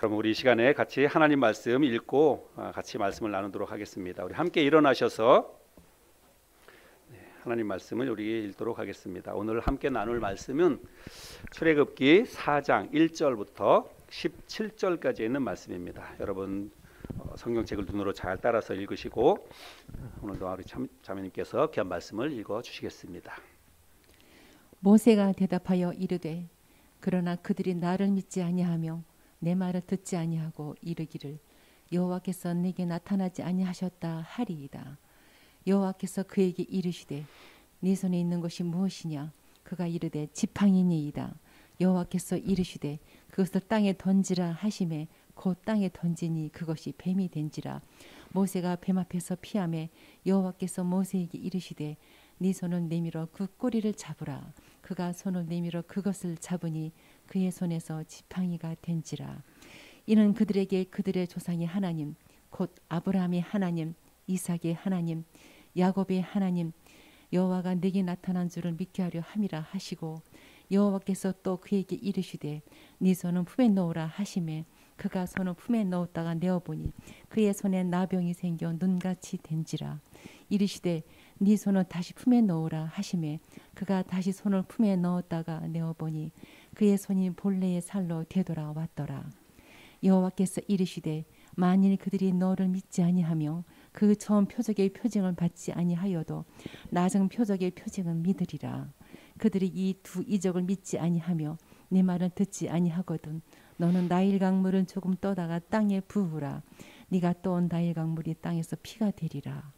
그럼 우리 이 시간에 같이 하나님 말씀 읽고 같이 말씀을 나누도록 하겠습니다. 우리 함께 일어나셔서 하나님 말씀을 우리 읽도록 하겠습니다. 오늘 함께 나눌 말씀은 출애굽기 4장 1절부터 17절까지 있는 말씀입니다. 여러분 성경책을 눈으로 잘 따라서 읽으시고 오늘도 우리 자매님께서 귀한 말씀을 읽어 주시겠습니다. 모세가 대답하여 이르되 그러나 그들이 나를 믿지 아니하며 내 말을 듣지 아니하고 이르기를 여호와께서 내게 나타나지 아니하셨다 하리이다. 여호와께서 그에게 이르시되 네 손에 있는 것이 무엇이냐? 그가 이르되 지팡이니이다. 여호와께서 이르시되 그것을 땅에 던지라 하시매 곧 땅에 던지니 그것이 뱀이 된지라. 모세가 뱀 앞에서 피하매 여호와께서 모세에게 이르시되 네 손을 내밀어 그 꼬리를 잡으라. 그가 손을 내밀어 그것을 잡으니 그의 손에서 지팡이가 된지라. 이는 그들에게 그들의 조상의 하나님 곧 아브라함의 하나님 이삭의 하나님 야곱의 하나님 여호와가 내게 나타난 줄을 믿게 하려 함이라 하시고 여호와께서 또 그에게 이르시되 네 손은 품에 넣으라 하시매 그가 손을 품에 넣었다가 내어보니 그의 손에 나병이 생겨 눈같이 된지라. 이르시되 네 손을 다시 품에 넣으라 하시매 그가 다시 손을 품에 넣었다가 내어보니 그의 손이 본래의 살로 되돌아왔더라. 여호와께서 이르시되 만일 그들이 너를 믿지 아니하며 그 처음 표적의 표징을 받지 아니하여도 나중 표적의 표징은 믿으리라. 그들이 이 두 이적을 믿지 아니하며 네 말을 듣지 아니하거든 너는 나일 강물을 조금 떠다가 땅에 부으라. 네가 떠온 나일 강물이 땅에서 피가 되리라.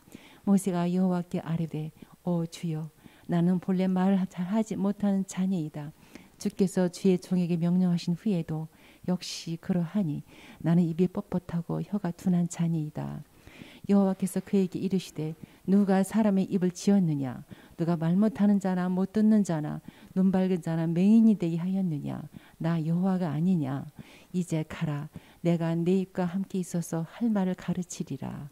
모세가 여호와께 아뢰되 오 주여 나는 본래 말을 잘하지 못하는 자녀이다. 주께서 주의 종에게 명령하신 후에도 역시 그러하니 나는 입이 뻣뻣하고 혀가 둔한 자녀이다. 여호와께서 그에게 이르시되 누가 사람의 입을 지었느냐? 누가 말 못하는 자나 못 듣는 자나 눈 밝은 자나 맹인이 되게 하였느냐? 나 여호와가 아니냐? 이제 가라. 내가 내 입과 함께 있어서 할 말을 가르치리라.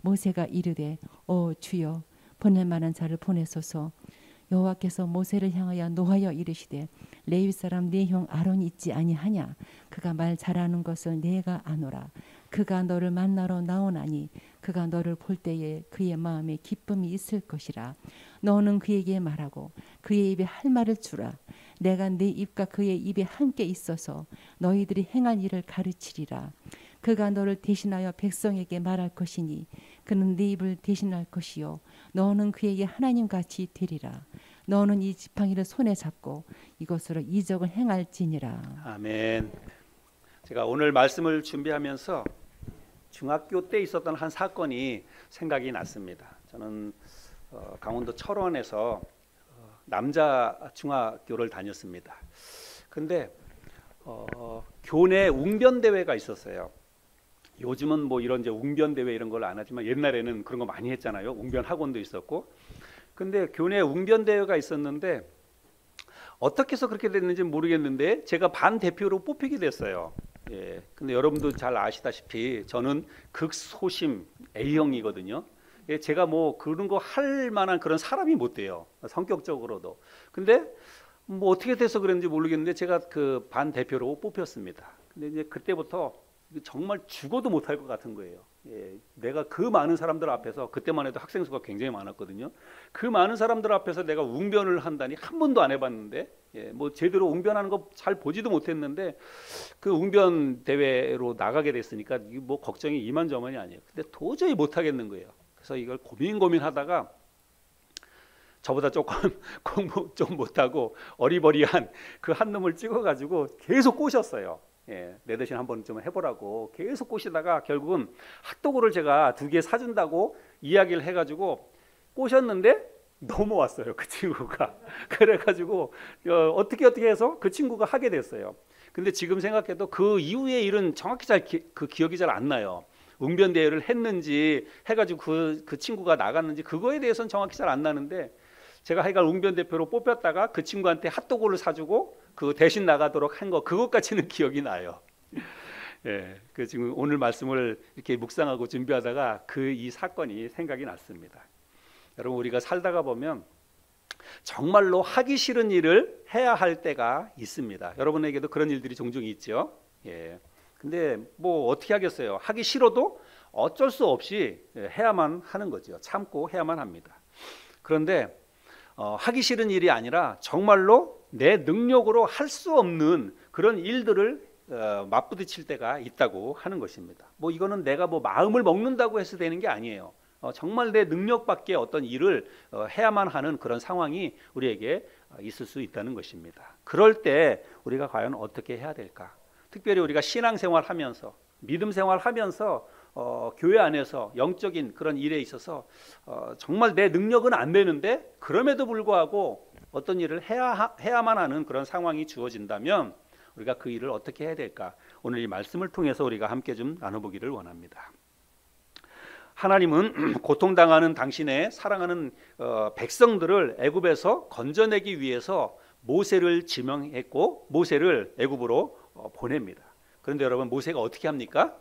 모세가 이르되 오 주여 보낼 만한 자를 보내소서. 여호와께서 모세를 향하여 노하여 이르시되 레위 사람 네 형 아론이 있지 아니하냐? 그가 말 잘하는 것을 내가 아노라. 그가 너를 만나러 나오나니 그가 너를 볼 때에 그의 마음에 기쁨이 있을 것이라. 너는 그에게 말하고 그의 입에 할 말을 주라. 내가 네 입과 그의 입에 함께 있어서 너희들이 행할 일을 가르치리라. 그가 너를 대신하여 백성에게 말할 것이니 그는 네 입을 대신할 것이요 너는 그에게 하나님같이 되리라. 너는 이 지팡이를 손에 잡고 이것으로 이적을 행할지니라. 아멘. 제가 오늘 말씀을 준비하면서 중학교 때 있었던 한 사건이 생각이 났습니다. 저는 강원도 철원에서 남자 중학교를 다녔습니다. 근데 교내 웅변 대회가 있었어요. 요즘은 뭐 이런 이제 웅변 대회 이런 걸 안 하지만 옛날에는 그런 거 많이 했잖아요. 웅변 학원도 있었고. 근데 교내 웅변 대회가 있었는데 어떻게 해서 그렇게 됐는지 모르겠는데 제가 반 대표로 뽑히게 됐어요. 예. 근데 여러분도 잘 아시다시피 저는 극소심 A형이거든요. 예, 제가 뭐 그런 거 할 만한 그런 사람이 못 돼요. 성격적으로도. 근데 뭐 어떻게 돼서 그랬는지 모르겠는데 제가 그 반 대표로 뽑혔습니다. 근데 이제 그때부터 정말 죽어도 못할 것 같은 거예요. 예, 내가 그 많은 사람들 앞에서 그때만 해도 학생 수가 굉장히 많았거든요. 그 많은 사람들 앞에서 내가 웅변을 한다니 한 번도 안 해봤는데, 예, 뭐 제대로 웅변하는 거 잘 보지도 못했는데 그 웅변 대회로 나가게 됐으니까 뭐 걱정이 이만저만이 아니에요. 근데 도저히 못하겠는 거예요. 그래서 이걸 고민하다가 저보다 조금 공부 좀 못하고 어리버리한 그 한 놈을 찍어가지고 계속 꼬셨어요. 예, 내 대신 한번 좀 해보라고 계속 꼬시다가 결국은 핫도그를 제가 2개 사준다고 이야기를 해가지고 꼬셨는데 넘어왔어요, 그 친구가. 그래가지고 어떻게 해서 그 친구가 하게 됐어요. 근데 지금 생각해도 그 이후의 일은 정확히 그 기억이 잘 안 나요. 웅변 대회를 했는지 해가지고 그 친구가 나갔는지 그거에 대해서는 정확히 잘 안 나는데 제가 하여간 웅변 대표로 뽑혔다가 그 친구한테 핫도그를 사주고 그 대신 나가도록 한 거 그것까지는 기억이 나요. 예, 그 지금 오늘 말씀을 이렇게 묵상하고 준비하다가 이 사건이 생각이 났습니다. 여러분 우리가 살다가 보면 정말로 하기 싫은 일을 해야 할 때가 있습니다. 여러분에게도 그런 일들이 종종 있죠. 예, 근데 뭐 어떻게 하겠어요? 하기 싫어도 어쩔 수 없이 해야만 하는 거죠. 참고 해야만 합니다. 그런데 하기 싫은 일이 아니라 정말로 내 능력으로 할 수 없는 그런 일들을 맞부딪힐 때가 있다고 하는 것입니다. 뭐 이거는 내가 뭐 마음을 먹는다고 해서 되는 게 아니에요. 정말 내 능력 밖에 어떤 일을 해야만 하는 그런 상황이 우리에게 있을 수 있다는 것입니다. 그럴 때 우리가 과연 어떻게 해야 될까? 특별히 우리가 신앙생활 하면서 믿음 생활 하면서 교회 안에서 영적인 그런 일에 있어서 정말 내 능력은 안 되는데 그럼에도 불구하고 어떤 일을 해야만 하는 그런 상황이 주어진다면 우리가 그 일을 어떻게 해야 될까? 오늘 이 말씀을 통해서 우리가 함께 좀 나눠보기를 원합니다. 하나님은 고통당하는 당신의 사랑하는 백성들을 애굽에서 건져내기 위해서 모세를 지명했고 모세를 애굽으로 보냅니다. 그런데 여러분 모세가 어떻게 합니까?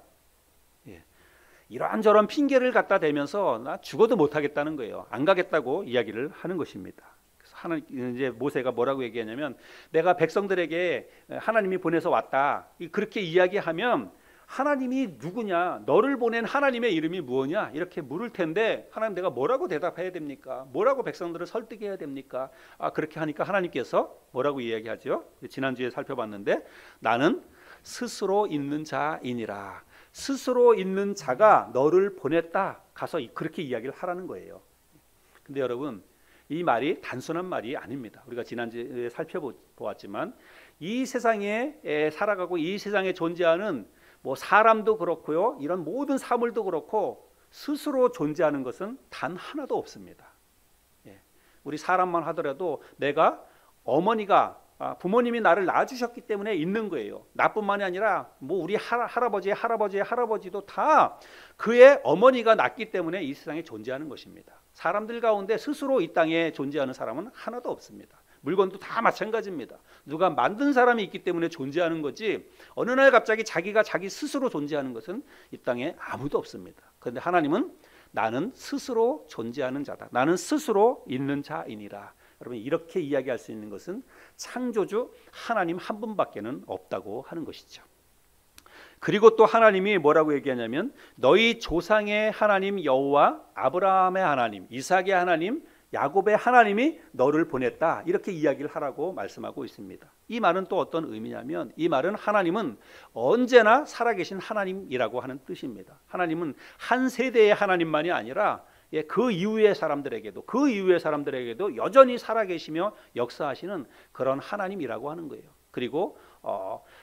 이런저런 핑계를 갖다 대면서 나 죽어도 못하겠다는 거예요. 안 가겠다고 이야기를 하는 것입니다. 그래서 하나님 이제 모세가 뭐라고 얘기하냐면 내가 백성들에게 하나님이 보내서 왔다 그렇게 이야기하면 하나님이 누구냐? 너를 보낸 하나님의 이름이 무엇냐? 이렇게 물을 텐데 하나님 내가 뭐라고 대답해야 됩니까? 뭐라고 백성들을 설득해야 됩니까? 그렇게 하니까 하나님께서 뭐라고 이야기하죠? 지난주에 살펴봤는데 나는 스스로 있는 자이니라. 스스로 있는 자가 너를 보냈다. 가서 그렇게 이야기를 하라는 거예요. 근데 여러분 이 말이 단순한 말이 아닙니다. 우리가 지난주에 살펴보았지만 이 세상에 살아가고 이 세상에 존재하는 뭐 사람도 그렇고요. 이런 모든 사물도 그렇고 스스로 존재하는 것은 단 하나도 없습니다. 우리 사람만 하더라도 내가 어머니가 부모님이 나를 낳아주셨기 때문에 있는 거예요. 나뿐만이 아니라 뭐 우리 할아버지의 할아버지도 다 그의 어머니가 낳기 때문에 이 세상에 존재하는 것입니다. 사람들 가운데 스스로 이 땅에 존재하는 사람은 하나도 없습니다. 물건도 다 마찬가지입니다. 누가 만든 사람이 있기 때문에 존재하는 거지 어느 날 갑자기 자기가 자기 스스로 존재하는 것은 이 땅에 아무도 없습니다. 그런데 하나님은 나는 스스로 존재하는 자다. 나는 스스로 있는 자이니라. 여러분 이렇게 이야기할 수 있는 것은 창조주 하나님 한 분밖에는 없다고 하는 것이죠. 그리고 또 하나님이 뭐라고 얘기하냐면 너희 조상의 하나님 여호와 아브라함의 하나님 이삭의 하나님 야곱의 하나님이 너를 보냈다 이렇게 이야기를 하라고 말씀하고 있습니다. 이 말은 또 어떤 의미냐면 이 말은 하나님은 언제나 살아계신 하나님이라고 하는 뜻입니다. 하나님은 한 세대의 하나님만이 아니라 그 이후의 사람들에게도 여전히 살아계시며 역사하시는 그런 하나님이라고 하는 거예요. 그리고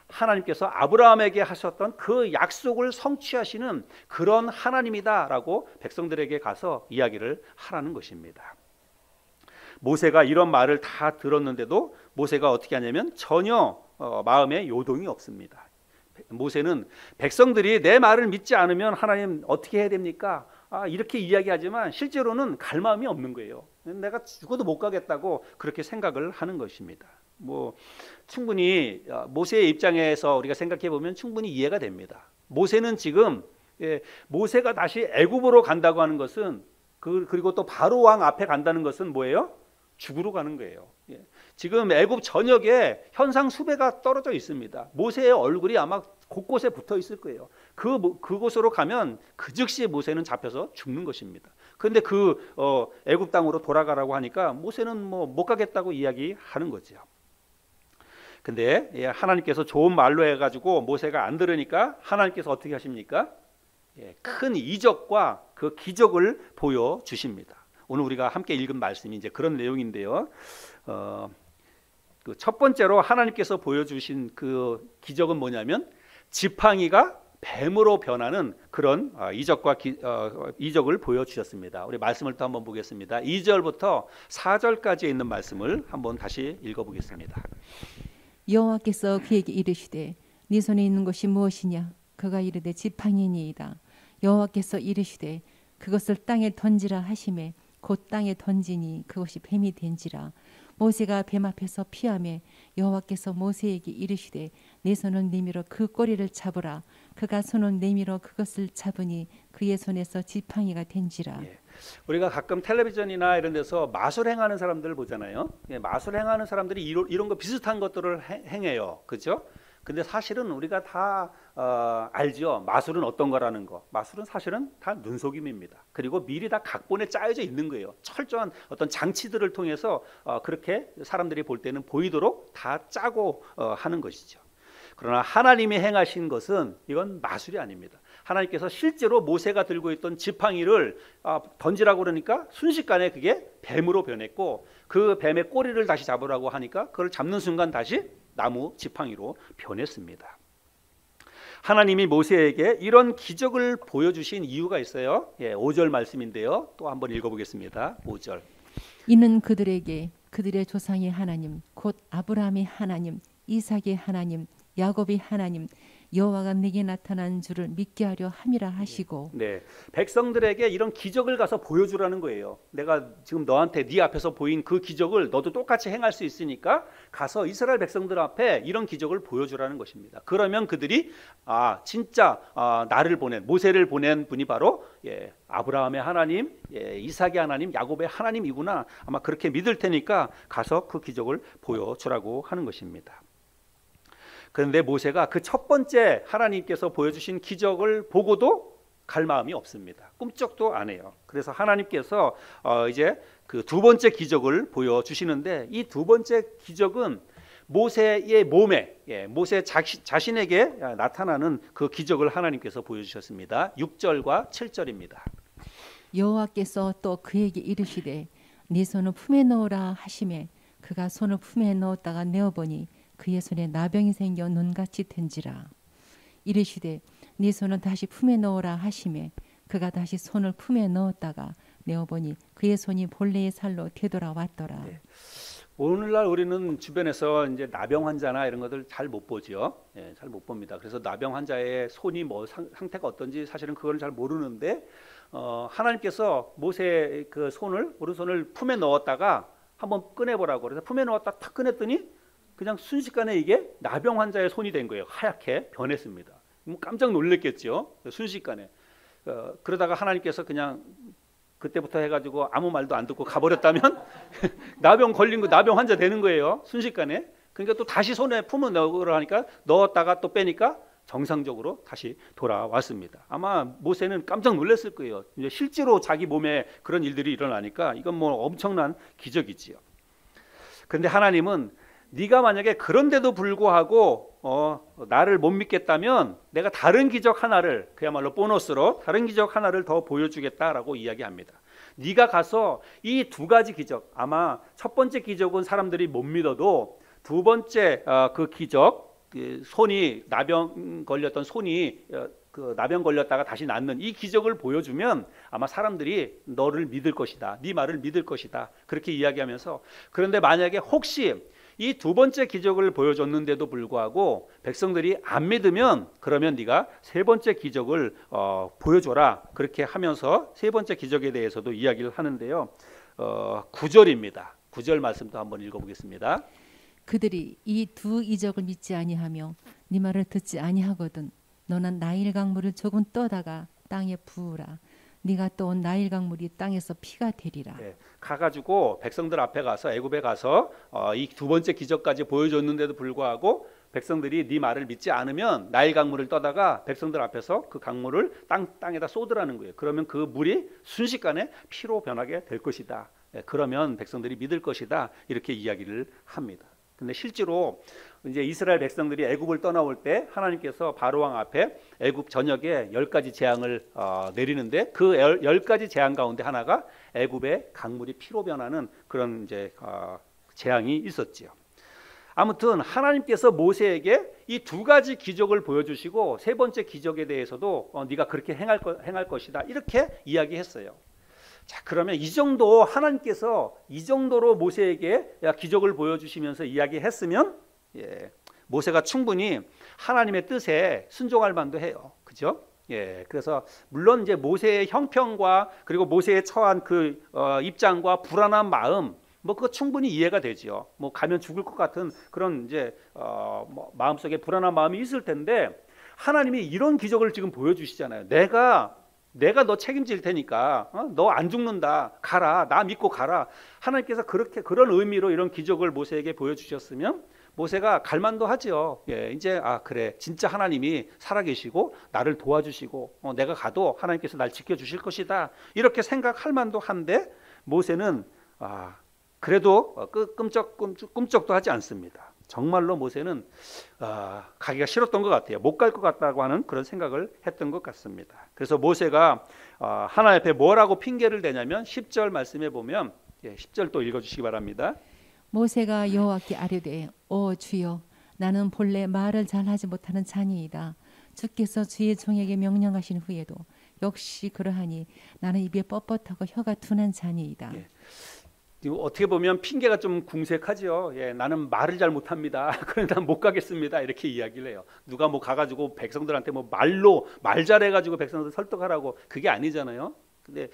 하나님께서 아브라함에게 하셨던 그 약속을 성취하시는 그런 하나님이다라고 백성들에게 가서 이야기를 하라는 것입니다. 모세가 이런 말을 다 들었는데도 모세가 어떻게 하냐면 전혀 마음에 요동이 없습니다. 모세는 백성들이 내 말을 믿지 않으면 하나님 어떻게 해야 됩니까? 이렇게 이야기하지만 실제로는 갈 마음이 없는 거예요. 내가 죽어도 못 가겠다고 그렇게 생각을 하는 것입니다. 뭐 충분히 모세의 입장에서 우리가 생각해 보면 충분히 이해가 됩니다. 모세는 지금 모세가 다시 애굽으로 간다고 하는 것은 그리고 또 바로 왕 앞에 간다는 것은 뭐예요? 죽으러 가는 거예요. 지금 애굽 전역에 현상 수배가 떨어져 있습니다. 모세의 얼굴이 아마 곳곳에 붙어 있을 거예요. 그곳으로 가면 그 즉시 모세는 잡혀서 죽는 것입니다. 그런데 애굽 땅으로 돌아가라고 하니까 모세는 뭐 못 가겠다고 이야기하는 거죠. 근데 하나님께서 좋은 말로 해가지고 모세가 안 들으니까 하나님께서 어떻게 하십니까? 큰 이적과 그 기적을 보여주십니다. 오늘 우리가 함께 읽은 말씀이 이제 그런 내용인데요. 그 첫 번째로 하나님께서 보여주신 그 기적은 뭐냐면 지팡이가 뱀으로 변하는 그런 이적을 보여주셨습니다. 우리 말씀을 또 한번 보겠습니다. 2절부터 4절까지 있는 말씀을 한번 다시 읽어보겠습니다. 여호와께서 그에게 이르시되 네 손에 있는 것이 무엇이냐? 그가 이르되 지팡이니이다. 여호와께서 이르시되 그것을 땅에 던지라 하시매 곧 땅에 던지니 그것이 뱀이 된지라. 모세가 뱀 앞에서 피하매 여호와께서 모세에게 이르시되 내 손을 내밀어 그 꼬리를 잡으라. 그가 손을 내밀어 그것을 잡으니 그의 손에서 지팡이가 된지라. 우리가 가끔 텔레비전이나 이런 데서 마술 행하는 사람들을 보잖아요. 마술 행하는 사람들이 이런 거 비슷한 것들을 행해요. 그렇죠? 근데 사실은 우리가 다 알죠. 마술은 어떤 거라는 거. 마술은 사실은 다 눈속임입니다. 그리고 미리 다 각본에 짜여져 있는 거예요. 철저한 어떤 장치들을 통해서 그렇게 사람들이 볼 때는 보이도록 다 짜고 하는 것이죠. 그러나 하나님이 행하신 것은 이건 마술이 아닙니다. 하나님께서 실제로 모세가 들고 있던 지팡이를 던지라고 그러니까 순식간에 그게 뱀으로 변했고, 그 뱀의 꼬리를 다시 잡으라고 하니까 그걸 잡는 순간 다시 나무 지팡이로 변했습니다. 하나님이 모세에게 이런 기적을 보여주신 이유가 있어요. 5절 말씀인데요. 또 한번 읽어보겠습니다. 5절. 이는 그들에게 그들의 조상의 하나님 곧 아브라함의 하나님, 이삭의 하나님, 야곱의 하나님 여호와가 내게 나타난 줄을 믿게 하려 함이라 하시고. 네, 백성들에게 이런 기적을 가서 보여주라는 거예요. 내가 지금 너한테 네 앞에서 보인 그 기적을 너도 똑같이 행할 수 있으니까 가서 이스라엘 백성들 앞에 이런 기적을 보여주라는 것입니다. 그러면 그들이 진짜 나를 보낸, 모세를 보낸 분이 바로 아브라함의 하나님, 이삭의 하나님, 야곱의 하나님이구나, 아마 그렇게 믿을 테니까 가서 그 기적을 보여주라고 하는 것입니다. 그런데 모세가 그 첫 번째 하나님께서 보여주신 기적을 보고도 갈 마음이 없습니다. 꿈쩍도 안 해요. 그래서 하나님께서 이제 그 두 번째 기적을 보여주시는데, 이 두 번째 기적은 모세의 몸에, 모세 자신에게 나타나는 그 기적을 하나님께서 보여주셨습니다. 6절과 7절입니다. 여호와께서 또 그에게 이르시되 네 손을 품에 넣으라 하시매 그가 손을 품에 넣었다가 내어보니 그의 손에 나병이 생겨 눈같이 된지라. 이르시되 네 손을 다시 품에 넣으라 하시매 그가 다시 손을 품에 넣었다가 내어보니 그의 손이 본래의 살로 되돌아왔더라. 네. 오늘날 우리는 주변에서 이제 나병 환자나 이런 것들 잘 못 보죠. 잘 못 봅니다. 그래서 나병 환자의 손이 뭐 상태가 어떤지 사실은 그걸 잘 모르는데, 하나님께서 모세의 그 손을, 오른손을 품에 넣었다가 한번 꺼내보라고 그래서 품에 넣었다 탁 꺼냈더니 그냥 순식간에 이게 나병 환자의 손이 된 거예요. 하얗게 변했습니다. 깜짝 놀랐겠죠. 순식간에. 그러다가 하나님께서 그냥 그때부터 해가지고 아무 말도 안 듣고 가버렸다면 나병 걸린 거, 나병 환자 되는 거예요. 순식간에. 그러니까 또 다시 손에 품어 넣으라 하니까 넣었다가 또 빼니까 정상적으로 다시 돌아왔습니다. 아마 모세는 깜짝 놀랐을 거예요. 이제 실제로 자기 몸에 그런 일들이 일어나니까 이건 뭐 엄청난 기적이지요. 그런데 하나님은 네가 만약에 그런데도 불구하고 나를 못 믿겠다면 내가 다른 기적 하나를, 그야말로 보너스로 다른 기적 하나를 더 보여주겠다라고 이야기합니다. 네가 가서 이 두 가지 기적, 아마 첫 번째 기적은 사람들이 못 믿어도 두 번째 그 기적, 손이 나병 걸렸던 손이 그 나병 걸렸다가 다시 낫는 이 기적을 보여주면 아마 사람들이 너를 믿을 것이다, 네 말을 믿을 것이다, 그렇게 이야기하면서, 그런데 만약에 혹시 이 두 번째 기적을 보여줬는데도 불구하고 백성들이 안 믿으면 그러면 네가 세 번째 기적을 보여줘라, 그렇게 하면서 세 번째 기적에 대해서도 이야기를 하는데요. 9절입니다. 9절 말씀도 한번 읽어보겠습니다. 그들이 이 두 이적을 믿지 아니하며 네 말을 듣지 아니하거든 너는 나일 강물을 조금 떠다가 땅에 부으라. 네가 떠온 나일 강물이 땅에서 피가 되리라. 네, 가가지고 백성들 앞에 가서, 애굽에 가서 이 두 번째 기적까지 보여줬는데도 불구하고 백성들이 네 말을 믿지 않으면 나일 강물을 떠다가 백성들 앞에서 그 강물을 땅에다 쏟으라는 거예요. 그러면 그 물이 순식간에 피로 변하게 될 것이다. 그러면 백성들이 믿을 것이다. 이렇게 이야기를 합니다. 근데 실제로 이제 이스라엘 백성들이 애굽을 떠나올 때 하나님께서 바로왕 앞에 애굽 전역에 10가지 재앙을 내리는데 그 10가지 재앙 가운데 하나가 애굽의 강물이 피로 변하는 그런 이제 재앙이 있었지요. 아무튼 하나님께서 모세에게 이 두 가지 기적을 보여주시고 세 번째 기적에 대해서도 네가 그렇게 행할 것이다, 이렇게 이야기했어요. 자, 그러면 이 정도 하나님께서 이 정도로 모세에게 기적을 보여주시면서 이야기했으면 모세가 충분히 하나님의 뜻에 순종할 만도 해요. 그죠? 그래서 물론 이제 모세의 형편과 그리고 모세의 처한 그 입장과 불안한 마음, 뭐 그거 충분히 이해가 되죠. 뭐 가면 죽을 것 같은 그런 이제 뭐 마음속에 불안한 마음이 있을 텐데, 하나님이 이런 기적을 지금 보여주시잖아요. 내가 너 책임질 테니까 너 안 죽는다, 가라, 나 믿고 가라. 하나님께서 그렇게 그런 의미로 이런 기적을 모세에게 보여주셨으면 모세가 갈만도 하죠. 이제 그래 진짜 하나님이 살아계시고 나를 도와주시고 내가 가도 하나님께서 날 지켜주실 것이다 이렇게 생각할 만도 한데 모세는 그래도 꿈쩍도 하지 않습니다. 정말로 모세는 가기가 싫었던 것 같아요. 못 갈 것 같다고 하는 그런 생각을 했던 것 같습니다. 그래서 모세가 하나님 앞에 뭐라고 핑계를 대냐면 10절 말씀에 보면 10절 또 읽어주시기 바랍니다. 모세가 여호와께 아뢰되 오 주여 나는 본래 말을 잘하지 못하는 자니이다. 주께서 주의 종에게 명령하신 후에도 역시 그러하니 나는 입이 뻣뻣하고 혀가 둔한 자니이다. 어떻게 보면 핑계가 좀 궁색하죠. 나는 말을 잘 못합니다. 그런데 난 못 가겠습니다. 이렇게 이야기를 해요. 누가 뭐 가가지고 백성들한테 뭐 말 잘해가지고 백성들 설득하라고 그게 아니잖아요. 근데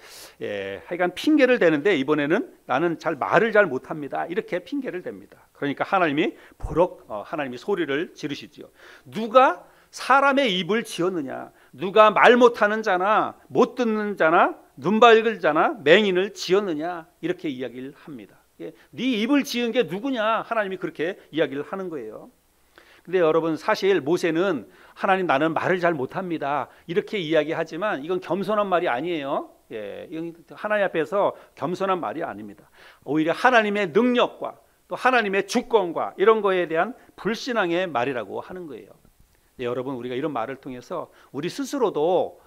하여간 핑계를 대는데 이번에는 나는 말을 잘 못합니다. 이렇게 핑계를 댑니다. 그러니까 하나님이 버럭 하나님이 소리를 지르시지요. 누가 사람의 입을 지었느냐? 누가 말 못하는 자나 못 듣는 자나 눈 밝을 자나 맹인을 지었느냐? 이렇게 이야기를 합니다. 네 입을 지은 게 누구냐? 하나님이 그렇게 이야기를 하는 거예요. 근데 여러분 사실 모세는 하나님 나는 말을 잘 못합니다. 이렇게 이야기하지만 이건 겸손한 말이 아니에요. 이건 하나님 앞에서 겸손한 말이 아닙니다. 오히려 하나님의 능력과 또 하나님의 주권과 이런 거에 대한 불신앙의 말이라고 하는 거예요. 여러분 우리가 이런 말을 통해서 우리 스스로도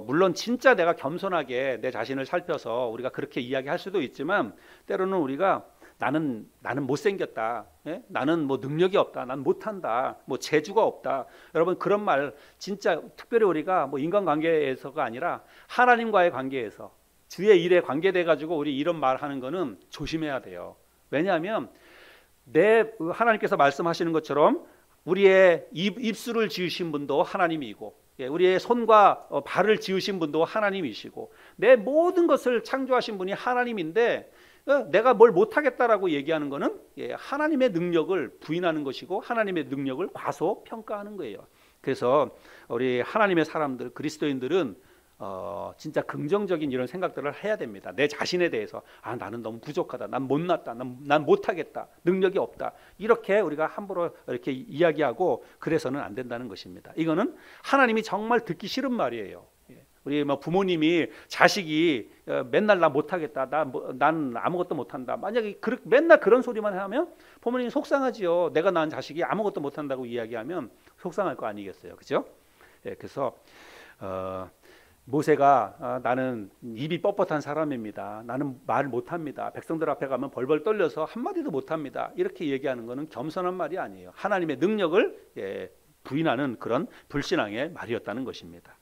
물론 진짜 내가 겸손하게 내 자신을 살펴서 우리가 그렇게 이야기할 수도 있지만 때로는 우리가 나는 못생겼다. 나는 뭐 능력이 없다. 난 못한다. 뭐 재주가 없다. 여러분 그런 말 진짜 특별히 우리가 뭐 인간관계에서가 아니라 하나님과의 관계에서 주의 일에 관계돼 가지고 우리 이런 말 하는 거는 조심해야 돼요. 왜냐하면 하나님께서 말씀하시는 것처럼 우리의 입술을 지으신 분도 하나님이고 우리의 손과 발을 지으신 분도 하나님이시고 내 모든 것을 창조하신 분이 하나님인데 내가 뭘 못하겠다라고 얘기하는 것은 하나님의 능력을 부인하는 것이고 하나님의 능력을 과소평가하는 거예요. 그래서 우리 하나님의 사람들 그리스도인들은 진짜 긍정적인 이런 생각들을 해야 됩니다. 내 자신에 대해서 나는 너무 부족하다. 난 못났다. 난 못하겠다. 능력이 없다. 이렇게 우리가 함부로 이렇게 이야기하고 그래서는 안 된다는 것입니다. 이거는 하나님이 정말 듣기 싫은 말이에요. 우리 부모님이 자식이 맨날 나 못하겠다. 난 아무것도 못한다. 만약에 맨날 그런 소리만 하면 부모님이 속상하지요. 내가 낳은 자식이 아무것도 못한다고 이야기하면 속상할 거 아니겠어요. 그죠? 그래서 모세가 나는 입이 뻣뻣한 사람입니다. 나는 말 못합니다. 백성들 앞에 가면 벌벌 떨려서 한마디도 못합니다. 이렇게 얘기하는 것은 겸손한 말이 아니에요. 하나님의 능력을 부인하는 그런 불신앙의 말이었다는 것입니다.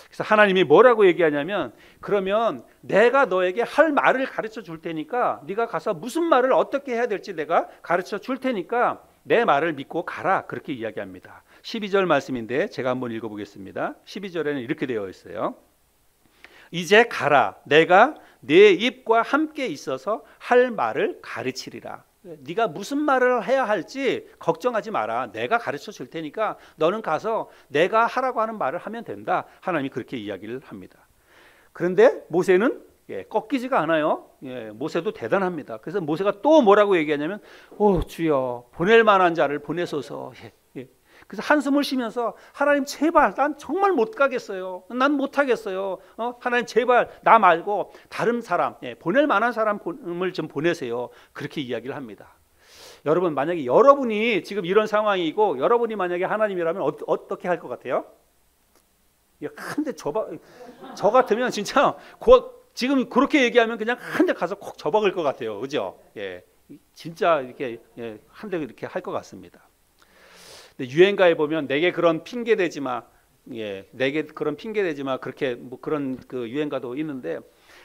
그래서 하나님이 뭐라고 얘기하냐면 그러면 내가 너에게 할 말을 가르쳐 줄 테니까 네가 가서 무슨 말을 어떻게 해야 될지 내가 가르쳐 줄 테니까 내 말을 믿고 가라. 그렇게 이야기합니다. 12절 말씀인데 제가 한번 읽어보겠습니다. 12절에는 이렇게 되어 있어요. 이제 가라. 내가 네 입과 함께 있어서 할 말을 가르치리라. 네가 무슨 말을 해야 할지 걱정하지 마라. 내가 가르쳐 줄 테니까 너는 가서 내가 하라고 하는 말을 하면 된다. 하나님이 그렇게 이야기를 합니다. 그런데 모세는 꺾이지가 않아요. 모세도 대단합니다. 그래서 모세가 또 뭐라고 얘기하냐면 주여 보낼 만한 자를 보내소서. 그래서 한숨을 쉬면서 하나님 제발 난 정말 못 가겠어요. 난 못하겠어요. 하나님 제발 나 말고 다른 사람 보낼 만한 사람을 좀 보내세요. 그렇게 이야기를 합니다. 여러분 만약에 여러분이 지금 이런 상황이고 여러분이 만약에 하나님이라면 어떻게 할 것 같아요? 근데 저 같으면 진짜 지금 그렇게 얘기하면 그냥 한 대 가서 콕 접어갈 것 같아요. 그죠? 진짜 이렇게 한 대 이렇게 할 것 같습니다. 유행가에 보면 내게 그런 핑계 대지 마. 내게 그런 핑계 대지 마. 그렇게 뭐 그런 그 유행가도 있는데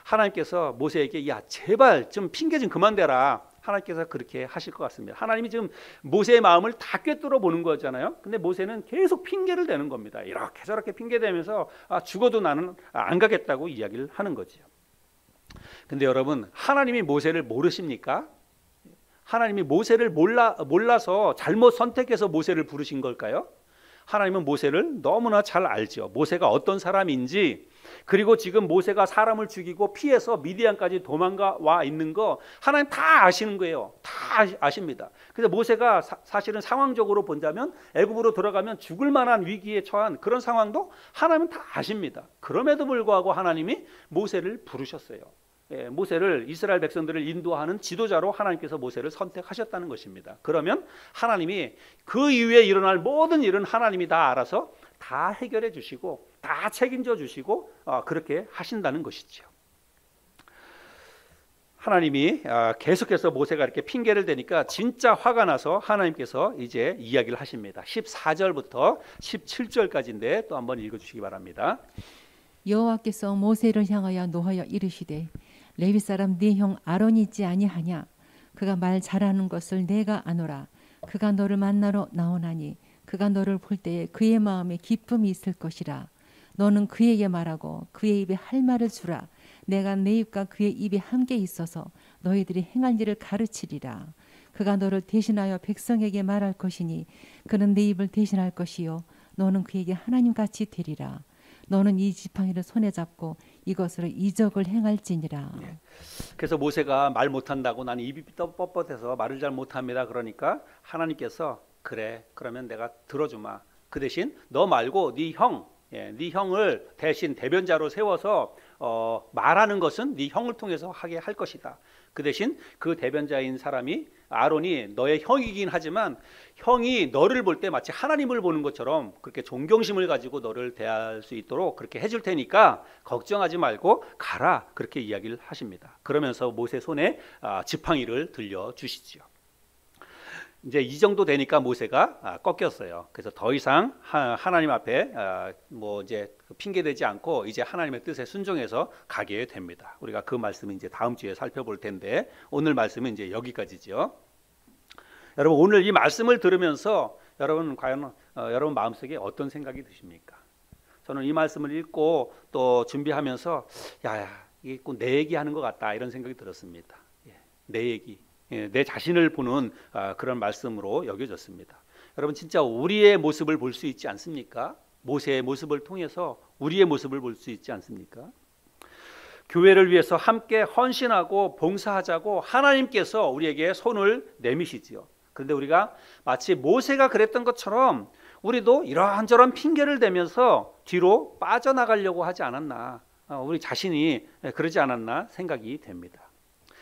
하나님께서 모세에게 야 제발 좀 핑계 좀 그만 대라. 하나님께서 그렇게 하실 것 같습니다. 하나님이 지금 모세의 마음을 다 꿰뚫어 보는 거잖아요. 근데 모세는 계속 핑계를 대는 겁니다. 이렇게 저렇게 핑계 대면서 죽어도 나는 안 가겠다고 이야기를 하는 거죠. 근데 여러분 하나님이 모세를 모르십니까? 하나님이 모세를 몰라서 잘못 선택해서 모세를 부르신 걸까요? 하나님은 모세를 너무나 잘 알죠. 모세가 어떤 사람인지, 그리고 지금 모세가 사람을 죽이고 피해서 미디안까지 도망가 와 있는 거 하나님 다 아시는 거예요. 다 아십니다. 그래서 모세가 사실은 상황적으로 본다면 애굽으로 들어가면 죽을 만한 위기에 처한 그런 상황도 하나님은 다 아십니다. 그럼에도 불구하고 하나님이 모세를 부르셨어요. 모세를, 이스라엘 백성들을 인도하는 지도자로 하나님께서 모세를 선택하셨다는 것입니다. 그러면 하나님이 그 이후에 일어날 모든 일은 하나님이 다 알아서 다 해결해 주시고 다 책임져 주시고 그렇게 하신다는 것이죠. 하나님이 계속해서 모세가 이렇게 핑계를 대니까 진짜 화가 나서 하나님께서 이제 이야기를 하십니다. 14절부터 17절까지인데 또 한번 읽어주시기 바랍니다. 여호와께서 모세를 향하여 노하여 이르시되 레위 사람 네 형 아론이 있지 아니하냐? 그가 말 잘하는 것을 내가 아노라. 그가 너를 만나러 나오나니 그가 너를 볼 때에 그의 마음에 기쁨이 있을 것이라. 너는 그에게 말하고 그의 입에 할 말을 주라. 내가 내 입과 그의 입이 함께 있어서 너희들이 행할 일을 가르치리라. 그가 너를 대신하여 백성에게 말할 것이니 그는 내 입을 대신할 것이요 너는 그에게 하나님같이 되리라. 너는 이 지팡이를 손에 잡고 이것으로 이적을 행할지니라. 그래서 모세가 말 못한다고 나는 입이 뻣뻣해서 말을 잘 못합니다. 그러니까 하나님께서 그래, 그러면 내가 들어주마. 그 대신 너 말고 네 형을 대신 대변자로 세워서 말하는 것은 네 형을 통해서 하게 할 것이다. 그 대신 그 대변자인 사람이 아론이 너의 형이긴 하지만 형이 너를 볼 때 마치 하나님을 보는 것처럼 그렇게 존경심을 가지고 너를 대할 수 있도록 그렇게 해줄 테니까 걱정하지 말고 가라, 그렇게 이야기를 하십니다. 그러면서 모세 손에 지팡이를 들려주시죠. 이제 이 정도 되니까 모세가 꺾였어요. 그래서 더 이상 하나님 앞에 뭐 이제 핑계 대지 않고 이제 하나님의 뜻에 순종해서 가게 됩니다. 우리가 그 말씀은 이제 다음 주에 살펴볼 텐데 오늘 말씀은 이제 여기까지죠. 여러분, 오늘 이 말씀을 들으면서 여러분 과연 여러분 마음속에 어떤 생각이 드십니까? 저는 이 말씀을 읽고 또 준비하면서 이게 꼭 내 얘기하는 것 같다, 이런 생각이 들었습니다. 내 얘기. 내 자신을 보는 그런 말씀으로 여겨졌습니다. 여러분, 진짜 우리의 모습을 볼 수 있지 않습니까? 모세의 모습을 통해서 우리의 모습을 볼 수 있지 않습니까? 교회를 위해서 함께 헌신하고 봉사하자고 하나님께서 우리에게 손을 내미시지요. 그런데 우리가 마치 모세가 그랬던 것처럼 우리도 이런저런 핑계를 대면서 뒤로 빠져나가려고 하지 않았나, 우리 자신이 그러지 않았나 생각이 됩니다.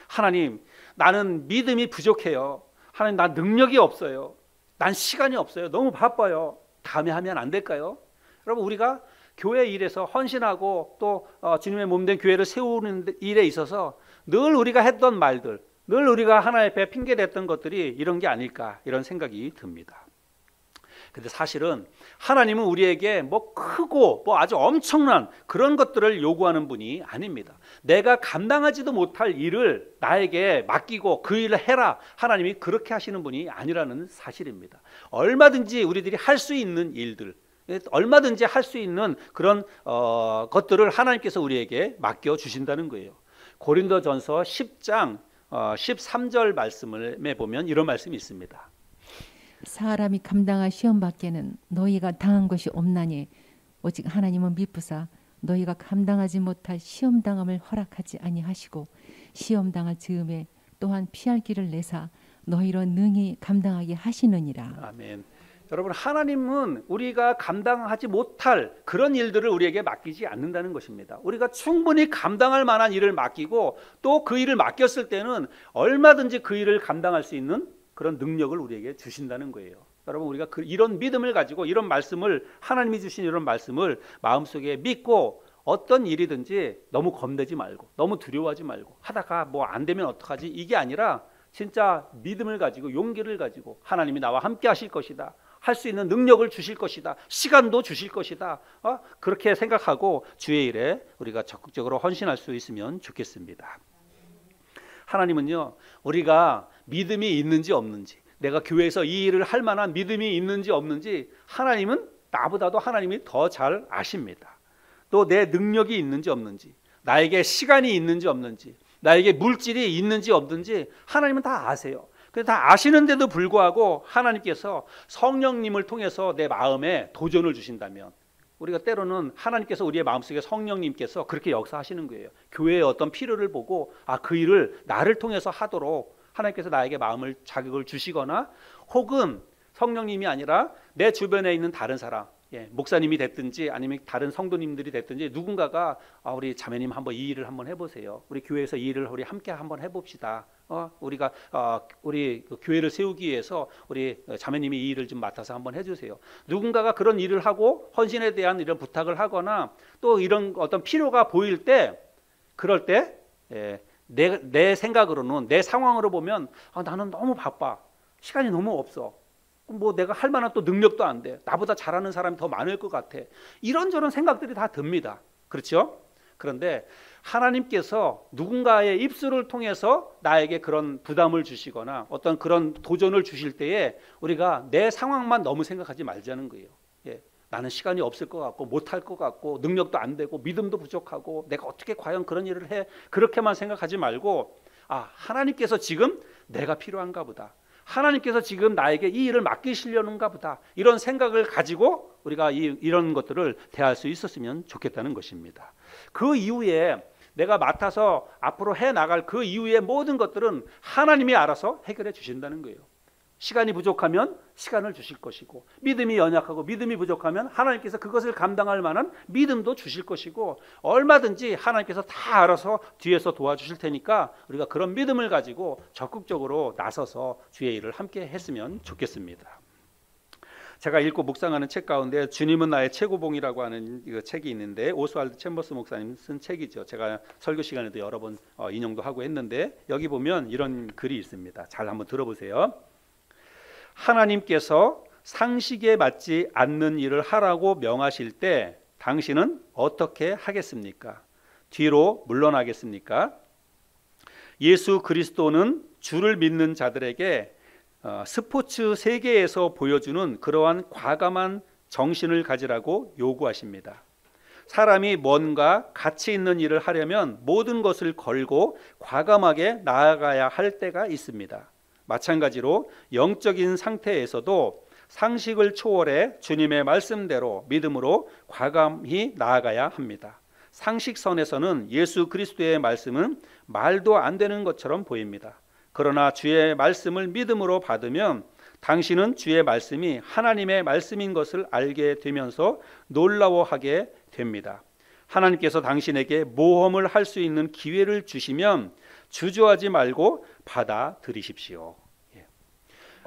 하나님, 나는 믿음이 부족해요. 하나님, 난 능력이 없어요. 난 시간이 없어요. 너무 바빠요. 다음에 하면 안 될까요? 여러분, 우리가 교회 일에서 헌신하고 또 주님의 몸된 교회를 세우는 일에 있어서 늘 우리가 했던 말들, 늘 우리가 하나님 앞에 핑계댔던 것들이 이런 게 아닐까, 이런 생각이 듭니다. 근데 사실은 하나님은 우리에게 뭐 크고 뭐 아주 엄청난 그런 것들을 요구하는 분이 아닙니다. 내가 감당하지도 못할 일을 나에게 맡기고 그 일을 해라, 하나님이 그렇게 하시는 분이 아니라는 사실입니다. 얼마든지 우리들이 할 수 있는 일들, 얼마든지 할 수 있는 그런 것들을 하나님께서 우리에게 맡겨주신다는 거예요. 고린도전서 10장 13절 말씀을 보면 이런 말씀이 있습니다. 사람이 감당할 시험 밖에는 너희가 당한 것이 없나니 오직 하나님은 미쁘사 너희가 감당하지 못할 시험 당함을 허락하지 아니하시고 시험 당할 즈음에 또한 피할 길을 내사 너희로 능히 감당하게 하시느니라. 아멘. 여러분, 하나님은 우리가 감당하지 못할 그런 일들을 우리에게 맡기지 않는다는 것입니다. 우리가 충분히 감당할 만한 일을 맡기고 또 그 일을 맡겼을 때는 얼마든지 그 일을 감당할 수 있는 그런 능력을 우리에게 주신다는 거예요. 여러분, 우리가 이런 믿음을 가지고 이런 말씀을, 하나님이 주신 이런 말씀을 마음속에 믿고 어떤 일이든지 너무 겁내지 말고 너무 두려워하지 말고 하다가 뭐 안 되면 어떡하지, 이게 아니라 진짜 믿음을 가지고 용기를 가지고 하나님이 나와 함께 하실 것이다, 할 수 있는 능력을 주실 것이다, 시간도 주실 것이다, 그렇게 생각하고 주의 일에 우리가 적극적으로 헌신할 수 있으면 좋겠습니다. 하나님은요, 우리가 믿음이 있는지 없는지, 내가 교회에서 이 일을 할 만한 믿음이 있는지 없는지 하나님은 나보다도 하나님이 더 잘 아십니다. 또 내 능력이 있는지 없는지, 나에게 시간이 있는지 없는지, 나에게 물질이 있는지 없는지 하나님은 다 아세요. 다 아시는데도 불구하고 하나님께서 성령님을 통해서 내 마음에 도전을 주신다면, 우리가 때로는 하나님께서 우리의 마음속에 성령님께서 그렇게 역사하시는 거예요. 교회의 어떤 필요를 보고 그 일을 나를 통해서 하도록 하나님께서 나에게 마음을 자극을 주시거나, 혹은 성령님이 아니라 내 주변에 있는 다른 사람, 목사님이 됐든지 아니면 다른 성도님들이 됐든지 누군가가 우리 자매님 한번 이 일을 한번 해보세요. 우리 교회에서 이 일을 우리 함께 한번 해봅시다. 우리가 우리 교회를 세우기 위해서 우리 자매님이 이 일을 좀 맡아서 한번 해주세요. 누군가가 그런 일을 하고 헌신에 대한 이런 부탁을 하거나 또 이런 어떤 필요가 보일 때, 그럴 때 내 생각으로는, 내 상황으로 보면 나는 너무 바빠, 시간이 너무 없어, 뭐 내가 할 만한 또 능력도 안 돼, 나보다 잘하는 사람이 더 많을 것 같아, 이런저런 생각들이 다 듭니다. 그렇죠? 그런데 하나님께서 누군가의 입술을 통해서 나에게 그런 부담을 주시거나 어떤 그런 도전을 주실 때에 우리가 내 상황만 너무 생각하지 말자는 거예요. 나는 시간이 없을 것 같고 못할 것 같고 능력도 안 되고 믿음도 부족하고 내가 어떻게 과연 그런 일을 해, 그렇게만 생각하지 말고 하나님께서 지금 내가 필요한가 보다, 하나님께서 지금 나에게 이 일을 맡기시려는가 보다, 이런 생각을 가지고 우리가 이런 것들을 대할 수 있었으면 좋겠다는 것입니다. 그 이후에 내가 맡아서 앞으로 해나갈 그 이후의 모든 것들은 하나님이 알아서 해결해 주신다는 거예요. 시간이 부족하면 시간을 주실 것이고, 믿음이 연약하고 믿음이 부족하면 하나님께서 그것을 감당할 만한 믿음도 주실 것이고, 얼마든지 하나님께서 다 알아서 뒤에서 도와주실 테니까 우리가 그런 믿음을 가지고 적극적으로 나서서 주의 일을 함께 했으면 좋겠습니다. 제가 읽고 묵상하는 책 가운데 주님은 나의 최고봉이라고 하는 이 책이 있는데, 오스왈드 챔버스 목사님 쓴 책이죠. 제가 설교 시간에도 여러 번 인용도 하고 했는데, 여기 보면 이런 글이 있습니다. 잘 한번 들어보세요. 하나님께서 상식에 맞지 않는 일을 하라고 명하실 때 당신은 어떻게 하겠습니까? 뒤로 물러나겠습니까? 예수 그리스도는 주를 믿는 자들에게 스포츠 세계에서 보여주는 그러한 과감한 정신을 가지라고 요구하십니다. 사람이 뭔가 가치 있는 일을 하려면 모든 것을 걸고 과감하게 나아가야 할 때가 있습니다. 마찬가지로 영적인 상태에서도 상식을 초월해 주님의 말씀대로 믿음으로 과감히 나아가야 합니다. 상식선에서는 예수 그리스도의 말씀은 말도 안 되는 것처럼 보입니다. 그러나 주의 말씀을 믿음으로 받으면 당신은 주의 말씀이 하나님의 말씀인 것을 알게 되면서 놀라워하게 됩니다. 하나님께서 당신에게 모험을 할 수 있는 기회를 주시면 주저하지 말고 받아들이십시오.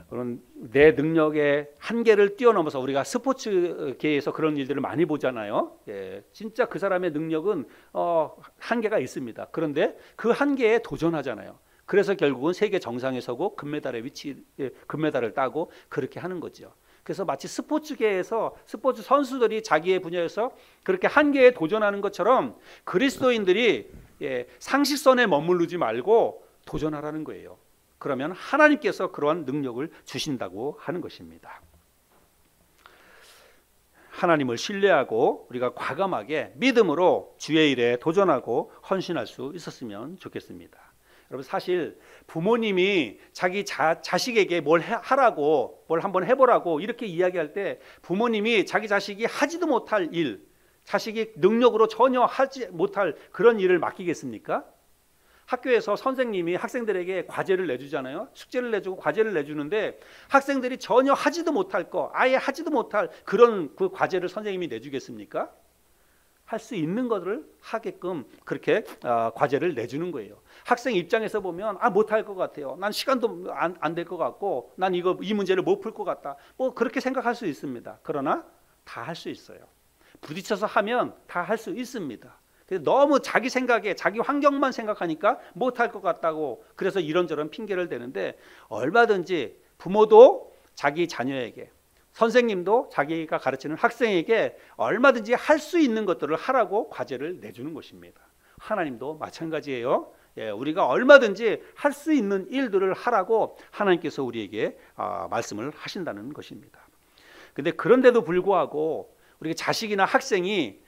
그런 내 능력의 한계를 뛰어넘어서, 우리가 스포츠계에서 그런 일들을 많이 보잖아요. 진짜 그 사람의 능력은 한계가 있습니다. 그런데 그 한계에 도전하잖아요. 그래서 결국은 세계 정상에 서고 금메달을 따고 그렇게 하는 거죠. 그래서 마치 스포츠계에서 스포츠 선수들이 자기의 분야에서 그렇게 한계에 도전하는 것처럼 그리스도인들이 상식선에 머무르지 말고 도전하라는 거예요. 그러면 하나님께서 그러한 능력을 주신다고 하는 것입니다. 하나님을 신뢰하고 우리가 과감하게 믿음으로 주의 일에 도전하고 헌신할 수 있었으면 좋겠습니다. 여러분, 사실 부모님이 자기 자식에게 뭘 하라고, 뭘 한번 해보라고 이렇게 이야기할 때 부모님이 자기 자식이 하지도 못할 일, 자식이 능력으로 전혀 하지 못할 그런 일을 맡기겠습니까? 학교에서 선생님이 학생들에게 과제를 내주잖아요. 숙제를 내주고 과제를 내주는데 학생들이 전혀 하지도 못할 거, 아예 하지도 못할 그런 그 과제를 선생님이 내주겠습니까? 할 수 있는 것을 하게끔 그렇게 과제를 내주는 거예요. 학생 입장에서 보면 못할 것 같아요. 난 시간도 안 될 것 같고, 난 이 문제를 못 풀 것 같다. 뭐 그렇게 생각할 수 있습니다. 그러나 다 할 수 있어요. 부딪혀서 하면 다 할 수 있습니다. 너무 자기 생각에 자기 환경만 생각하니까 못할 것 같다고, 그래서 이런저런 핑계를 대는데, 얼마든지 부모도 자기 자녀에게, 선생님도 자기가 가르치는 학생에게 얼마든지 할 수 있는 것들을 하라고 과제를 내주는 것입니다. 하나님도 마찬가지예요. 우리가 얼마든지 할 수 있는 일들을 하라고 하나님께서 우리에게 말씀을 하신다는 것입니다. 근데 그런데도 불구하고 우리 자식이나 학생이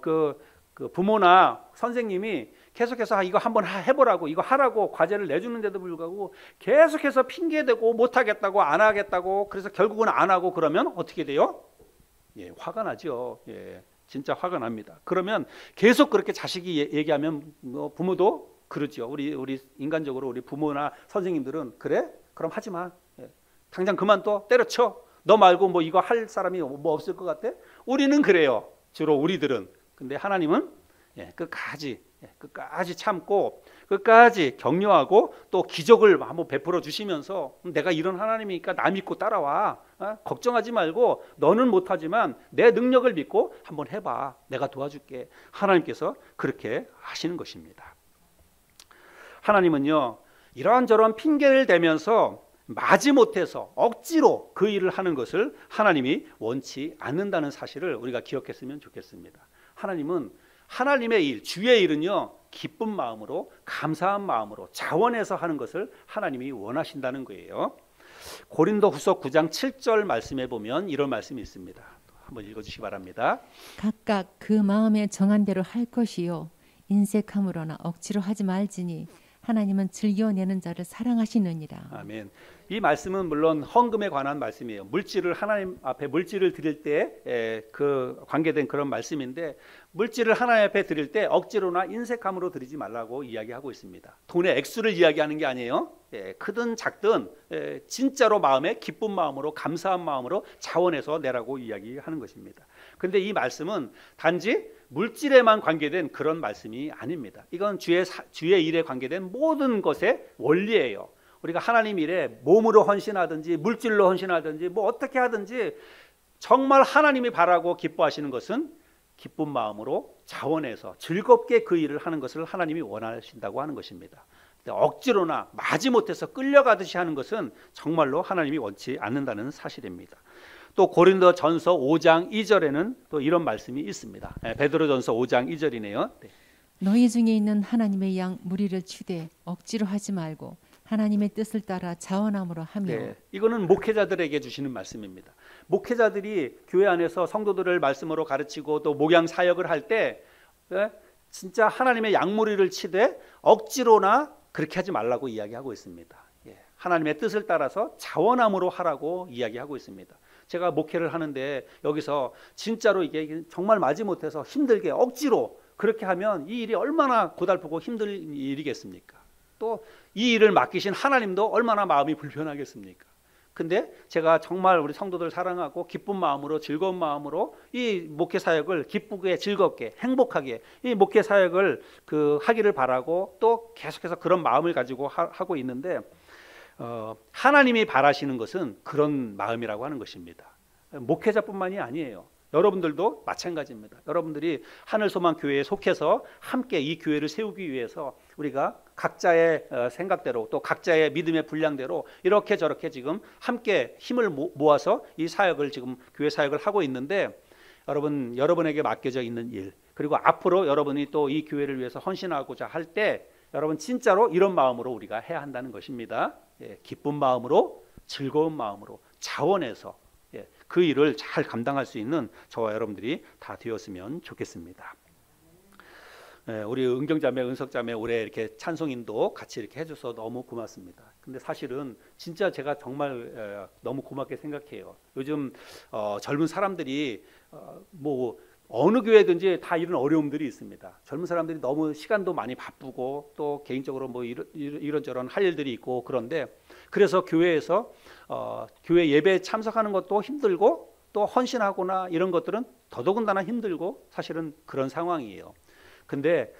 그 부모나 선생님이 계속해서 이거 한번 해보라고, 이거 하라고 과제를 내주는데도 불구하고 계속해서 핑계대고 못하겠다고, 안 하겠다고, 그래서 결국은 안 하고 그러면 어떻게 돼요? 예, 화가 나죠. 예, 진짜 화가 납니다. 그러면 계속 그렇게 자식이 얘기하면 뭐 부모도 그러죠. 우리 인간적으로 우리 부모나 선생님들은 그래? 그럼 하지 마. 예, 당장 그만둬, 때려쳐. 너 말고 뭐 이거 할 사람이 뭐 없을 것 같아? 우리는 그래요. 주로 우리들은. 근데 하나님은 끝까지 참고 끝까지 격려하고 또 기적을 한번 베풀어 주시면서 내가 이런 하나님이니까 나 믿고 따라와. 걱정하지 말고 너는 못하지만 내 능력을 믿고 한번 해봐. 내가 도와줄게. 하나님께서 그렇게 하시는 것입니다. 하나님은요, 이런저런 핑계를 대면서 마지못해서 억지로 그 일을 하는 것을 하나님이 원치 않는다는 사실을 우리가 기억했으면 좋겠습니다. 하나님은 하나님의 일, 주의 일은요, 기쁜 마음으로, 감사한 마음으로 자원해서 하는 것을 하나님이 원하신다는 거예요. 고린도후서 9장 7절 말씀에 보면 이런 말씀이 있습니다. 한번 읽어주시기 바랍니다. 각각 그 마음에 정한 대로 할 것이요 인색함으로나 억지로 하지 말지니 하나님은 즐겨내는 자를 사랑하시느니라. 아멘. 이 말씀은 물론 헌금에 관한 말씀이에요. 물질을 하나님 앞에 물질을 드릴 때 그 관계된 그런 말씀인데, 물질을 하나님 앞에 드릴 때 억지로나 인색함으로 드리지 말라고 이야기하고 있습니다. 돈의 액수를 이야기하는 게 아니에요. 크든 작든 진짜로 마음에 기쁜 마음으로, 감사한 마음으로 자원해서 내라고 이야기하는 것입니다. 그런데 이 말씀은 단지 물질에만 관계된 그런 말씀이 아닙니다. 이건 주의 일에 관계된 모든 것의 원리예요. 우리가 하나님 일에 몸으로 헌신하든지 물질로 헌신하든지 뭐 어떻게 하든지 정말 하나님이 바라고 기뻐하시는 것은 기쁜 마음으로 자원해서 즐겁게 그 일을 하는 것을 하나님이 원하신다고 하는 것입니다. 억지로나 마지못해서 끌려가듯이 하는 것은 정말로 하나님이 원치 않는다는 사실입니다. 또 고린도전서 5장 2절에는 또 이런 말씀이 있습니다. 베드로전서 5장 2절이네요. 너희 중에 있는 하나님의 양 무리를 치되 억지로 하지 말고 하나님의 뜻을 따라 자원함으로 하며. 이거는 목회자들에게 주시는 말씀입니다. 목회자들이 교회 안에서 성도들을 말씀으로 가르치고 또 목양 사역을 할 때 진짜 하나님의 양무리를 치되 억지로나 그렇게 하지 말라고 이야기하고 있습니다. 하나님의 뜻을 따라서 자원함으로 하라고 이야기하고 있습니다. 제가 목회를 하는데 여기서 진짜로 이게 정말 마지못해서 힘들게 억지로 그렇게 하면 이 일이 얼마나 고달프고 힘들 일이겠습니까? 또 이 일을 맡기신 하나님도 얼마나 마음이 불편하겠습니까? 근데 제가 정말 우리 성도들 사랑하고 기쁜 마음으로, 즐거운 마음으로 이 목회 사역을 기쁘게, 즐겁게, 행복하게 이 목회 사역을 하기를 바라고 또 계속해서 그런 마음을 가지고 하고 있는데, 하나님이 바라시는 것은 그런 마음이라고 하는 것입니다. 목회자뿐만이 아니에요. 여러분들도 마찬가지입니다. 여러분들이 하늘소망교회에 속해서 함께 이 교회를 세우기 위해서 우리가 각자의 생각대로 또 각자의 믿음의 분량대로 이렇게 저렇게 지금 함께 힘을 모아서 이 사역을 지금 교회 사역을 하고 있는데, 여러분에게 맡겨져 있는 일, 그리고 앞으로 여러분이 또 이 교회를 위해서 헌신하고자 할 때 여러분 진짜로 이런 마음으로 우리가 해야 한다는 것입니다. 기쁜 마음으로, 즐거운 마음으로 자원해서 그 일을 잘 감당할 수 있는 저와 여러분들이 다 되었으면 좋겠습니다. 우리 은경자매, 은석자매 올해 이렇게 찬송인도 같이 이렇게 해줘서 너무 고맙습니다. 근데 사실은 진짜 제가 정말 너무 고맙게 생각해요. 요즘 젊은 사람들이 뭐 어느 교회든지 다 이런 어려움들이 있습니다. 젊은 사람들이 너무 시간도 많이 바쁘고 또 개인적으로 뭐 이런저런 할 일들이 있고, 그런데 그래서 교회에서 교회 예배에 참석하는 것도 힘들고 또 헌신하거나 이런 것들은 더더군다나 힘들고 사실은 그런 상황이에요. 근데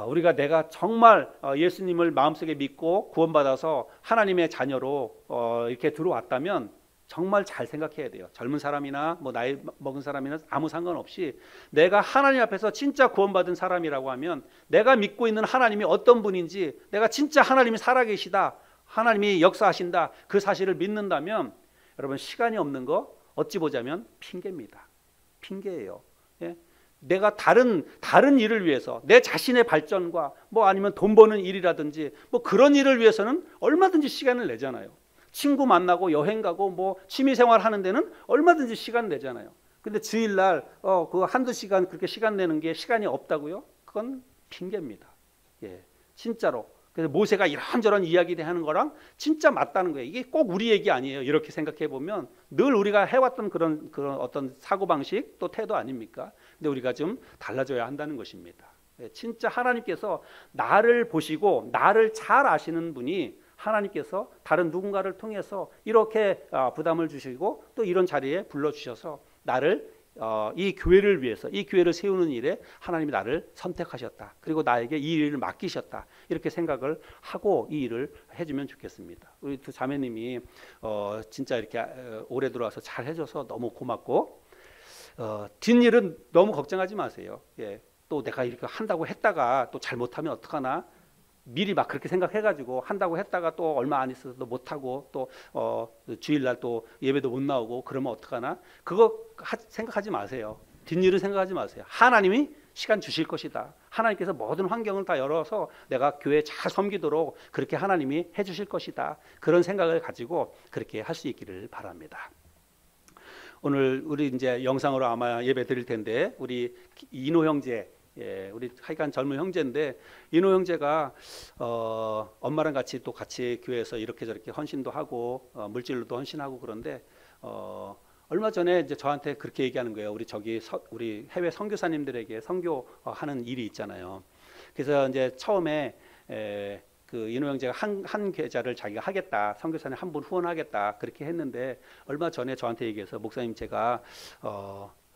우리가 내가 정말 예수님을 마음속에 믿고 구원받아서 하나님의 자녀로 이렇게 들어왔다면 정말 잘 생각해야 돼요. 젊은 사람이나 뭐 나이 먹은 사람이나 아무 상관없이 내가 하나님 앞에서 진짜 구원받은 사람이라고 하면 내가 믿고 있는 하나님이 어떤 분인지, 내가 진짜 하나님이 살아계시다, 하나님이 역사하신다, 그 사실을 믿는다면 여러분 시간이 없는 거 어찌 보자면 핑계입니다. 핑계예요. 내가 다른 일을 위해서 내 자신의 발전과 뭐 아니면 돈 버는 일이라든지 뭐 그런 일을 위해서는 얼마든지 시간을 내잖아요. 친구 만나고 여행 가고 뭐 취미 생활 하는 데는 얼마든지 시간 내잖아요. 근데 주일날 그 한두 시간 그렇게 시간 내는 게 시간이 없다고요? 그건 핑계입니다. 예, 진짜로. 그래서 모세가 이런저런 이야기를 하는 거랑 진짜 맞다는 거예요. 이게 꼭 우리 얘기 아니에요. 이렇게 생각해 보면 늘 우리가 해왔던 그런 어떤 사고 방식 또 태도 아닙니까? 근데 우리가 좀 달라져야 한다는 것입니다. 예, 진짜 하나님께서 나를 보시고 나를 잘 아시는 분이 하나님께서 다른 누군가를 통해서 이렇게 부담을 주시고 또 이런 자리에 불러주셔서 나를 이 교회를 위해서 이 교회를 세우는 일에 하나님이 나를 선택하셨다. 그리고 나에게 이 일을 맡기셨다. 이렇게 생각을 하고 이 일을 해주면 좋겠습니다. 우리 두 자매님이 진짜 이렇게 올해 들어와서 잘 해줘서 너무 고맙고 뒷일은 너무 걱정하지 마세요. 예, 또 내가 이렇게 한다고 했다가 또 잘못하면 어떡하나 미리 막 그렇게 생각해가지고 한다고 했다가 또 얼마 안 있어서 또 못하고 또 주일날 또 예배도 못 나오고 그러면 어떡하나 그거 생각하지 마세요. 뒷일은 생각하지 마세요. 하나님이 시간 주실 것이다. 하나님께서 모든 환경을 다 열어서 내가 교회 잘 섬기도록 그렇게 하나님이 해주실 것이다. 그런 생각을 가지고 그렇게 할 수 있기를 바랍니다. 오늘 우리 이제 영상으로 아마 예배 드릴 텐데 우리 이노 형제, 예, 우리 하여간 젊은 형제인데 이노 형제가 엄마랑 같이 또 같이 교회에서 이렇게 저렇게 헌신도 하고 물질로도 헌신하고 그런데 얼마 전에 이제 저한테 그렇게 얘기하는 거예요. 우리 해외 선교사님들에게 선교하는 일이 있잖아요. 그래서 이제 처음에 그 이노 형제가 한 계좌를 자기가 하겠다, 선교사님 한 분 후원하겠다 그렇게 했는데 얼마 전에 저한테 얘기해서 목사님 제가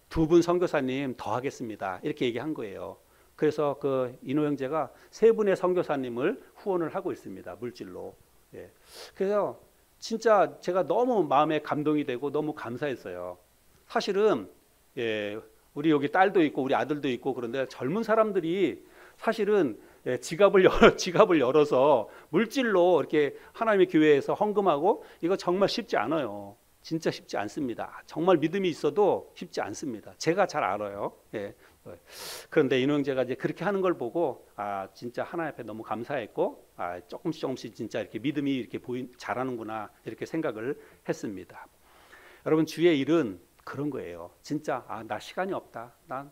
2분 선교사님 더 하겠습니다 이렇게 얘기한 거예요. 그래서 그 이노 형제가 3분의 선교사님을 후원을 하고 있습니다. 물질로. 예. 그래서 진짜 제가 너무 마음에 감동이 되고 너무 감사했어요. 사실은 예, 우리 여기 딸도 있고 우리 아들도 있고 그런데 젊은 사람들이 사실은 예, 지갑을 열어서 물질로 이렇게 하나님의 교회에서 헌금하고 이거 정말 쉽지 않아요. 진짜 쉽지 않습니다. 정말 믿음이 있어도 쉽지 않습니다. 제가 잘 알아요. 예. 그런데 이노 형제가 이제 그렇게 하는 걸 보고 진짜 하나님 앞에 너무 감사했고 조금씩 진짜 이렇게 믿음이 이렇게 잘하는구나 이렇게 생각을 했습니다. 여러분 주의 일은 그런 거예요. 진짜 나 시간이 없다. 난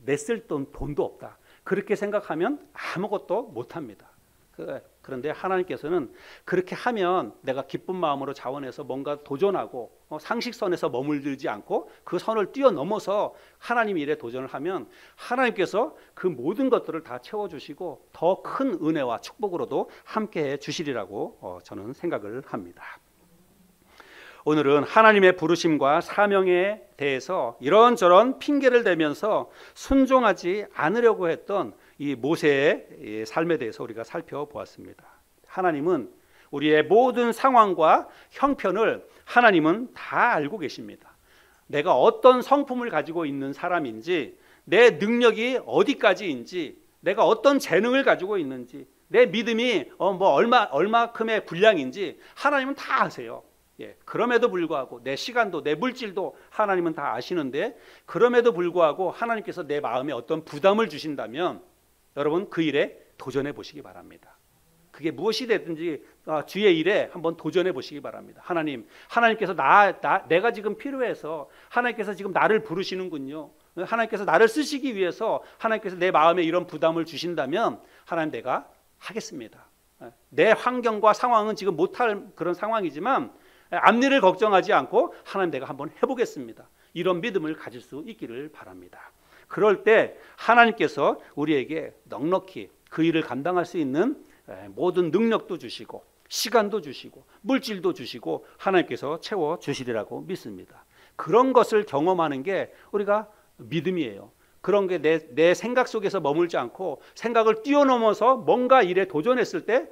냈을 돈도 없다. 그렇게 생각하면 아무것도 못합니다. 그런데 하나님께서는 그렇게 하면 내가 기쁜 마음으로 자원해서 뭔가 도전하고 상식선에서 머물지 않고 그 선을 뛰어넘어서 하나님 일에 도전을 하면 하나님께서 그 모든 것들을 다 채워주시고 더 큰 은혜와 축복으로도 함께해 주시리라고 저는 생각을 합니다. 오늘은 하나님의 부르심과 사명에 대해서 이런저런 핑계를 대면서 순종하지 않으려고 했던 이 모세의 삶에 대해서 우리가 살펴보았습니다. 하나님은 우리의 모든 상황과 형편을 하나님은 다 알고 계십니다. 내가 어떤 성품을 가지고 있는 사람인지, 내 능력이 어디까지인지, 내가 어떤 재능을 가지고 있는지, 내 믿음이 얼마큼의 분량인지 하나님은 다 아세요. 예, 그럼에도 불구하고 내 시간도 내 물질도 하나님은 다 아시는데 그럼에도 불구하고 하나님께서 내 마음에 어떤 부담을 주신다면 여러분 그 일에 도전해 보시기 바랍니다. 그게 무엇이 되든지 주의 일에 한번 도전해 보시기 바랍니다. 하나님께서 내가 지금 필요해서 하나님께서 지금 나를 부르시는군요. 하나님께서 나를 쓰시기 위해서 하나님께서 내 마음에 이런 부담을 주신다면 하나님 내가 하겠습니다. 내 환경과 상황은 지금 못할 그런 상황이지만 앞일을 걱정하지 않고 하나님 내가 한번 해보겠습니다. 이런 믿음을 가질 수 있기를 바랍니다. 그럴 때 하나님께서 우리에게 넉넉히 그 일을 감당할 수 있는 모든 능력도 주시고 시간도 주시고 물질도 주시고 하나님께서 채워주시리라고 믿습니다. 그런 것을 경험하는 게 우리가 믿음이에요. 그런 게 내 생각 속에서 머물지 않고 생각을 뛰어넘어서 뭔가 일에 도전했을 때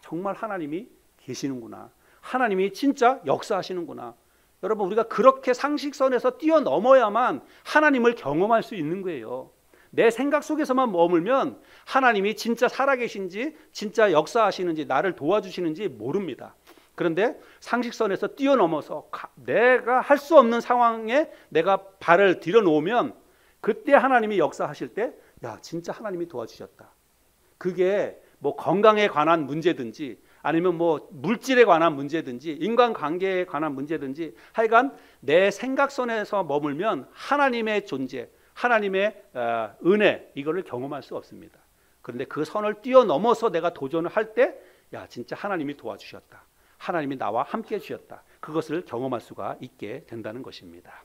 정말 하나님이 계시는구나. 하나님이 진짜 역사하시는구나. 여러분 우리가 그렇게 상식선에서 뛰어넘어야만 하나님을 경험할 수 있는 거예요. 내 생각 속에서만 머물면 하나님이 진짜 살아계신지 진짜 역사하시는지 나를 도와주시는지 모릅니다. 그런데 상식선에서 뛰어넘어서 내가 할 수 없는 상황에 내가 발을 들여놓으면 그때 하나님이 역사하실 때 진짜 하나님이 도와주셨다. 그게 뭐 건강에 관한 문제든지 아니면 뭐 물질에 관한 문제든지 인간관계에 관한 문제든지 하여간 내 생각선에서 머물면 하나님의 존재, 하나님의 은혜 이거를 경험할 수 없습니다. 그런데 그 선을 뛰어넘어서 내가 도전을 할 때, 야, 진짜 하나님이 도와주셨다. 하나님이 나와 함께 해주셨다. 그것을 경험할 수가 있게 된다는 것입니다.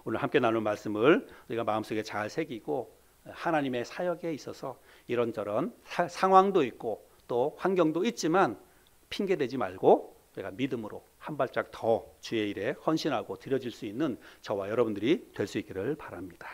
오늘 함께 나눌 말씀을 우리가 마음속에 잘 새기고 하나님의 사역에 있어서 이런저런 상황도 있고 또 환경도 있지만 핑계대지 말고 우리가 믿음으로 한 발짝 더 주의 일에 헌신하고 드려질 수 있는 저와 여러분들이 될 수 있기를 바랍니다.